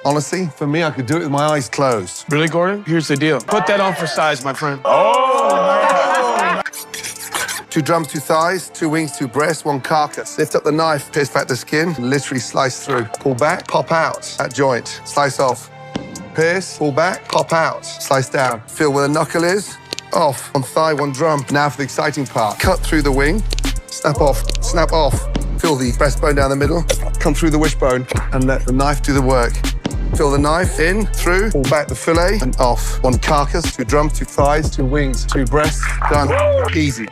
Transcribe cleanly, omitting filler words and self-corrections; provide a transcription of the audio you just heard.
Honestly, for me, I could do it with my eyes closed. Really, Gordon? Here's the deal. Put that on for size, my friend. Oh! 2 drums, 2 thighs, 2 wings, 2 breasts, 1 carcass. Lift up the knife, pierce back the skin, literally slice through. Pull back, pop out. That joint, slice off. Pierce, pull back, pop out. Slice down. Feel where the knuckle is. Off. 1 thigh, 1 drum. Now for the exciting part. Cut through the wing. Snap off. Snap off. Feel the breastbone down the middle. Come through the wishbone and let the knife do the work. Feel the knife in, through, pull back the fillet and off. 1 carcass, 2 drums, 2 thighs, 2 wings, 2 breasts. Done. Easy.